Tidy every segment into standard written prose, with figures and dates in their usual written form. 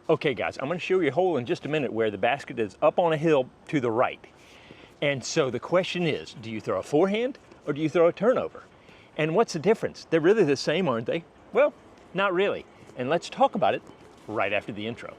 Okay guys, I'm going to show you a hole in just a minute where the basket is up on a hill to the right. And so the question is, do you throw a forehand or do you throw a turnover? And what's the difference? They're really the same, aren't they? Well, not really. And let's talk about it right after the intro.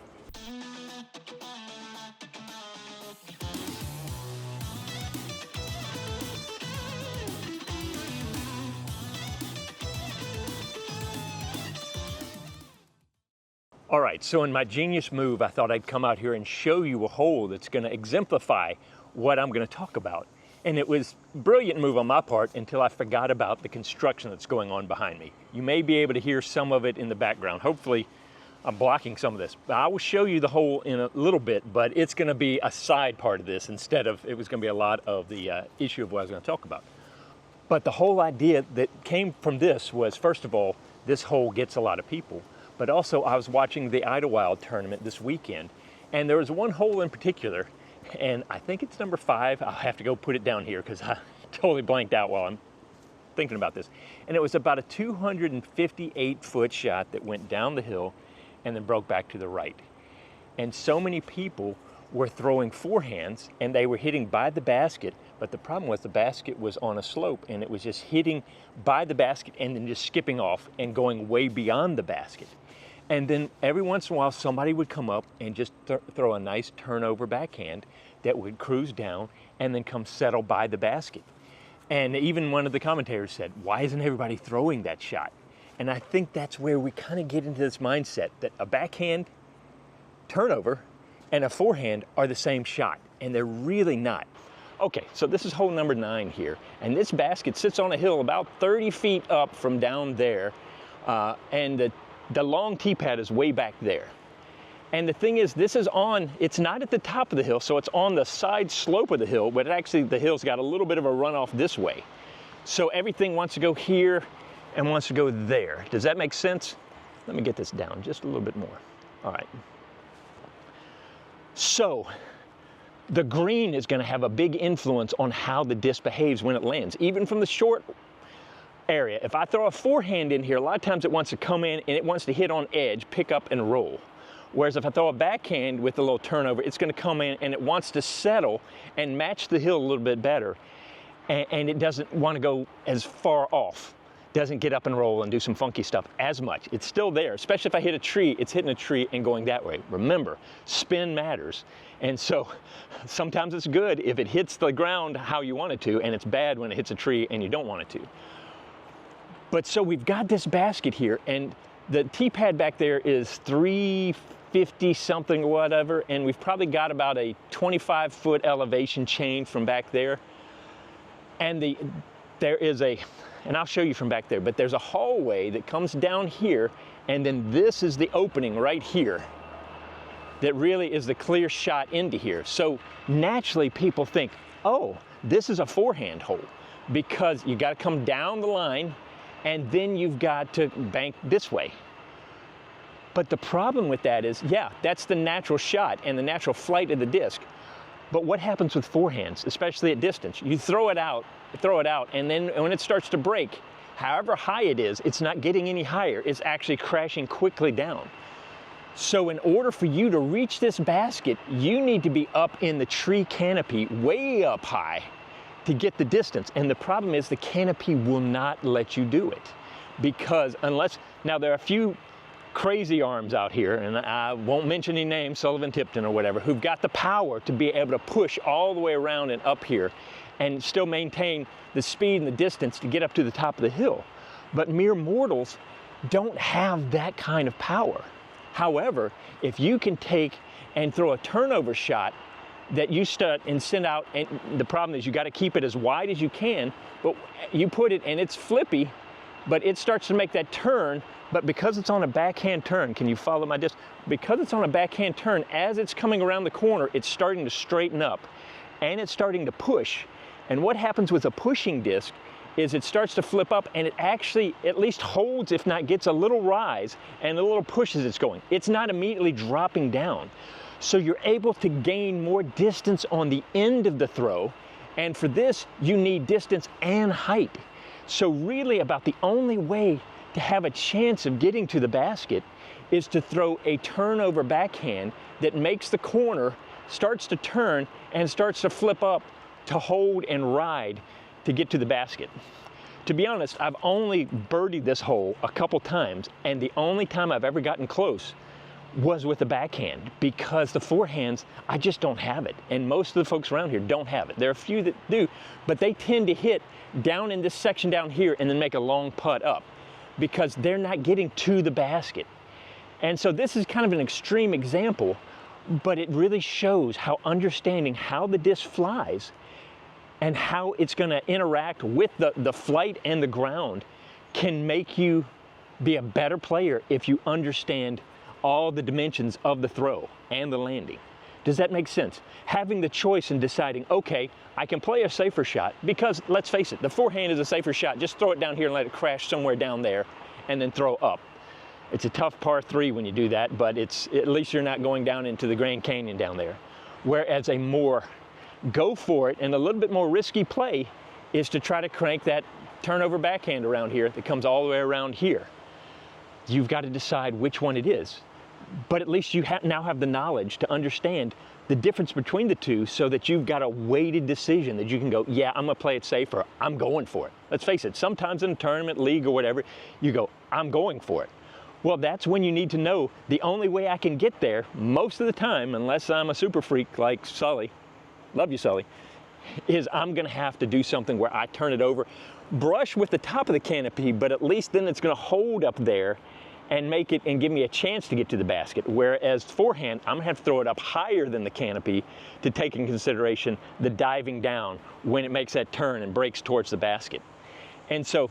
All right, so in my genius move, I thought I'd come out here and show you a hole that's going to exemplify what I'm going to talk about. And it was a brilliant move on my part until I forgot about the construction that's going on behind me. You may be able to hear some of it in the background. Hopefully, I'm blocking some of this. But I will show you the hole in a little bit, but it's going to be a side part of this instead of, it was going to be a lot of the issue of what I was going to talk about. But the whole idea that came from this was, first of all, this hole gets a lot of people. But also I was watching the Idlewild tournament this weekend, and there was one hole in particular, and I think it's number 5. I'll have to go put it down here because I totally blanked out while I'm thinking about this. And it was about a 258-foot shot that went down the hill and then broke back to the right. And so many people were throwing forehands and they were hitting by the basket, but the problem was the basket was on a slope and it was just hitting by the basket and then just skipping off and going way beyond the basket. And then every once in a while, somebody would come up and just throw a nice turnover backhand that would cruise down and then come settle by the basket. And even one of the commentators said, why isn't everybody throwing that shot? And I think that's where we kind of get into this mindset that a backhand turnover and a forehand are the same shot, and they're really not. Okay, so this is hole number 9 here, and this basket sits on a hill about 30 feet up from down there, and the long tee pad is way back there. And the thing is, this is on, it's not at the top of the hill, so it's on the side slope of the hill, but actually the hill's got a little bit of a runoff this way. So everything wants to go here and wants to go there. Does that make sense? Let me get this down just a little bit more. All right. So the green is going to have a big influence on how the disc behaves when it lands, even from the short area. If I throw a forehand in here, a lot of times it wants to come in and it wants to hit on edge, pick up and roll. Whereas if I throw a backhand with a little turnover, it's going to come in and it wants to settle and match the hill a little bit better. And it doesn't want to go as far off. Doesn't get up and roll and do some funky stuff as much. It's still there, especially if I hit a tree, it's hitting a tree and going that way. Remember, spin matters. And so sometimes it's good if it hits the ground how you want it to, and it's bad when it hits a tree and you don't want it to. But so we've got this basket here, and the tee pad back there is 350 something or whatever, and we've probably got about a 25-foot elevation change from back there. And there is and I'll show you from back there, but there's a hallway that comes down here, and then this is the opening right here that really is the clear shot into here. So naturally people think, oh, this is a forehand hole, because you got to come down the line and then you've got to bank this way. But the problem with that is, yeah, that's the natural shot and the natural flight of the disc. But what happens with forehands, especially at distance? You throw it out, and then when it starts to break, however high it is, it's not getting any higher. It's actually crashing quickly down. So in order for you to reach this basket, you need to be up in the tree canopy, way up high, to get the distance. And the problem is the canopy will not let you do it. Because unless, now there are a few crazy arms out here, and I won't mention any names, Sullivan Tipton or whatever, who've got the power to be able to push all the way around and up here and still maintain the speed and the distance to get up to the top of the hill. But mere mortals don't have that kind of power. However, if you can take and throw a turnover shot that you start and send out, and the problem is you got to keep it as wide as you can, but you put it and it's flippy, but it starts to make that turn. But because it's on a backhand turn, can you follow my disc? Because it's on a backhand turn, as it's coming around the corner, it's starting to straighten up and it's starting to push. And what happens with a pushing disc is it starts to flip up and it actually at least holds, if not gets a little rise, and a little push as it's going. It's not immediately dropping down. So you're able to gain more distance on the end of the throw. And for this, you need distance and height. So really about the only way to have a chance of getting to the basket is to throw a turnover backhand that makes the corner, starts to turn, and starts to flip up to hold and ride to get to the basket. To be honest, I've only birdied this hole a couple times, and the only time I've ever gotten close was with the backhand, because the forehands, I just don't have it. And most of the folks around here don't have it. There are a few that do, but they tend to hit down in this section down here and then make a long putt up because they're not getting to the basket. And so this is kind of an extreme example, but it really shows how understanding how the disc flies and how it's going to interact with the flight and the ground can make you be a better player if you understand all the dimensions of the throw and the landing. Does that make sense? Having the choice in deciding, okay, I can play a safer shot, because let's face it, the forehand is a safer shot. Just throw it down here and let it crash somewhere down there and then throw up. It's a tough par 3 when you do that, but at least you're not going down into the Grand Canyon down there. Whereas a more go for it and a little bit more risky play is to try to crank that turnover backhand around here that comes all the way around here. You've got to decide which one it is. But at least you now have the knowledge to understand the difference between the two, so that you've got a weighted decision that you can go, yeah, I'm gonna play it safe, or I'm going for it. Let's face it, sometimes in a tournament, league, or whatever, you go, I'm going for it. Well, that's when you need to know the only way I can get there most of the time, unless I'm a super freak like Sully, love you Sully, is I'm gonna have to do something where I turn it over, brush with the top of the canopy, but at least then it's gonna hold up there and make it and give me a chance to get to the basket. Whereas forehand, I'm gonna have to throw it up higher than the canopy to take in consideration the diving down when it makes that turn and breaks towards the basket. And so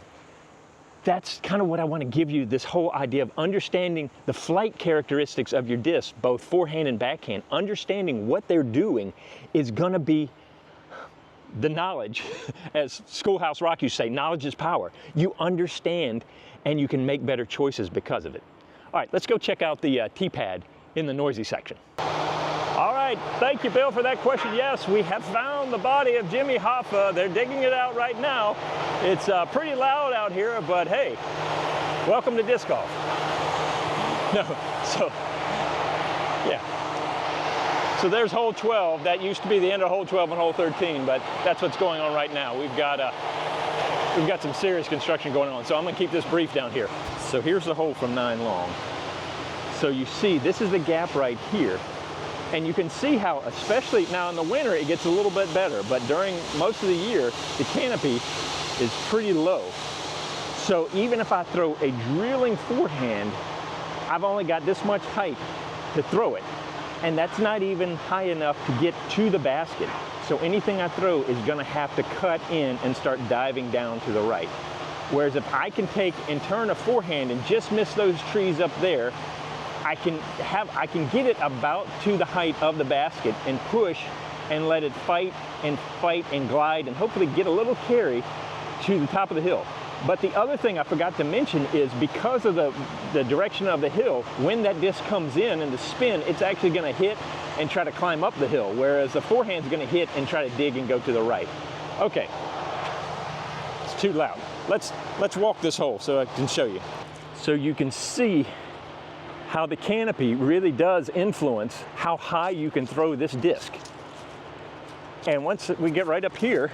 that's kind of what I want to give you, this whole idea of understanding the flight characteristics of your disc, both forehand and backhand. Understanding what they're doing is gonna be the knowledge. As Schoolhouse Rock used to say, knowledge is power. You understand and you can make better choices because of it. All right, let's go check out the tee pad in the noisy section. All right, thank you, Bill, for that question. Yes, we have found the body of Jimmy Hoffa. They're digging it out right now. It's pretty loud out here, but hey, welcome to disc golf. No, so, yeah. So there's hole 12. That used to be the end of hole 12 and hole 13, but that's what's going on right now. We've got some serious construction going on, so I'm gonna keep this brief down here. So here's the hole from 9 long. So you see, this is the gap right here. And you can see how, especially now in the winter, it gets a little bit better, but during most of the year, the canopy is pretty low. So even if I throw a drilling forehand, I've only got this much height to throw it. And that's not even high enough to get to the basket. So anything I throw is gonna have to cut in and start diving down to the right. Whereas if I can take and turn a forehand and just miss those trees up there, I can get it about to the height of the basket and push and let it fight and glide and hopefully get a little carry to the top of the hill. But the other thing I forgot to mention is, because of the direction of the hill, when that disc comes in and the spin, it's actually gonna hit and try to climb up the hill, whereas the forehand's gonna hit and try to dig and go to the right. Okay, it's too loud. Let's walk this hole so I can show you. So you can see how the canopy really does influence how high you can throw this disc. And once we get right up here,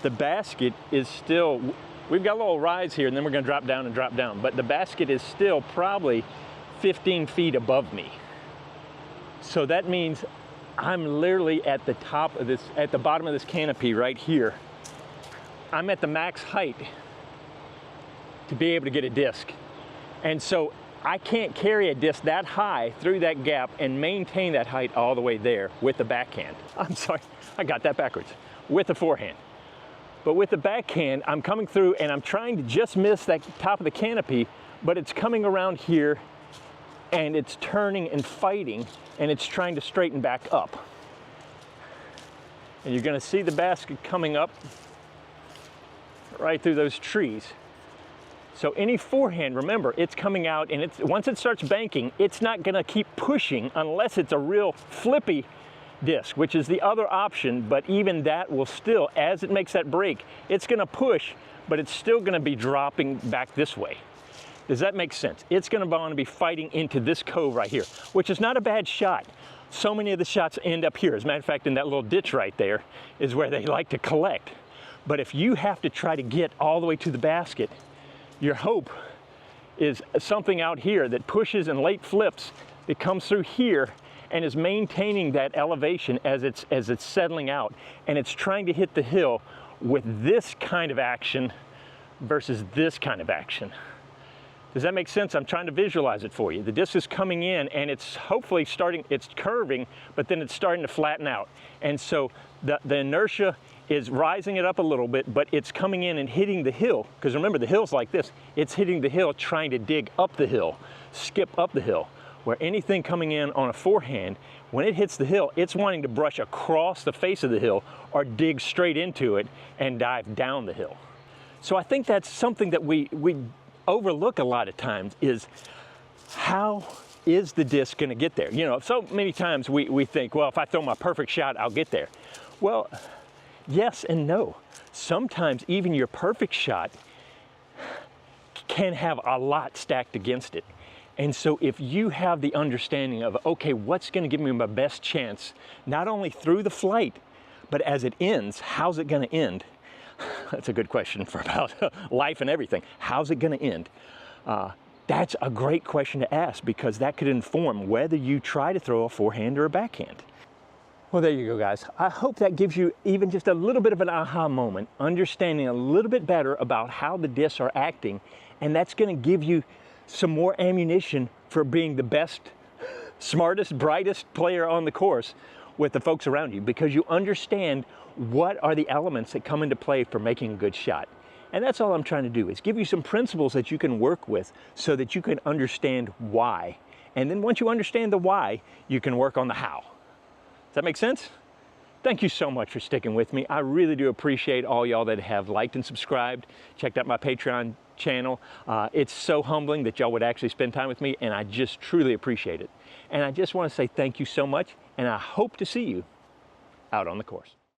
the basket is still, we've got a little rise here and then we're gonna drop down, but the basket is still probably 15 feet above me. So that means I'm literally at the top of this, at the bottom of this canopy right here. I'm at the max height to be able to get a disc. And so I can't carry a disc that high through that gap and maintain that height all the way there with the backhand. I'm sorry, I got that backwards. With the forehand. But with the backhand, I'm coming through and I'm trying to just miss that top of the canopy, but it's coming around here and it's turning and fighting and it's trying to straighten back up. And you're gonna see the basket coming up right through those trees. So any forehand, remember, it's coming out and once it starts banking, it's not gonna keep pushing unless it's a real flippy disc, which is the other option, but even that will still, as it makes that break, it's gonna push, but it's still gonna be dropping back this way. Does that make sense? It's going to want to be fighting into this cove right here, which is not a bad shot. So many of the shots end up here. As a matter of fact, in that little ditch right there is where they like to collect. But if you have to try to get all the way to the basket, your hope is something out here that pushes and late flips that comes through here and is maintaining that elevation as it's settling out, and it's trying to hit the hill with this kind of action versus this kind of action. Does that make sense? I'm trying to visualize it for you. The disc is coming in and it's hopefully it's curving, but then it's starting to flatten out. And so the inertia is rising it up a little bit, but it's coming in and hitting the hill. Because remember, the hill's like this. It's hitting the hill, trying to dig up the hill, skip up the hill. Where anything coming in on a forehand, when it hits the hill, it's wanting to brush across the face of the hill or dig straight into it and dive down the hill. So I think that's something that we overlook a lot of times, is how is the disc going to get there? You know, so many times we think, well, if I throw my perfect shot, I'll get there. Well, yes and no. Sometimes even your perfect shot can have a lot stacked against it. And so if you have the understanding of, okay, what's going to give me my best chance, not only through the flight, but as it ends, how's it going to end? That's a good question for about life and everything. How's it going to end? That's a great question to ask, because that could inform whether you try to throw a forehand or a backhand. Well, there you go, guys. I hope that gives you even just a little bit of an aha moment, understanding a little bit better about how the discs are acting, and that's going to give you some more ammunition for being the best, smartest, brightest player on the course with the folks around you, because you understand what are the elements that come into play for making a good shot. And that's all I'm trying to do, is give you some principles that you can work with so that you can understand why. And then once you understand the why, you can work on the how. Does that make sense? Thank you so much for sticking with me. I really do appreciate all y'all that have liked and subscribed, checked out my Patreon channel. It's so humbling that y'all would actually spend time with me, and I just truly appreciate it. And I just want to say thank you so much, and I hope to see you out on the course.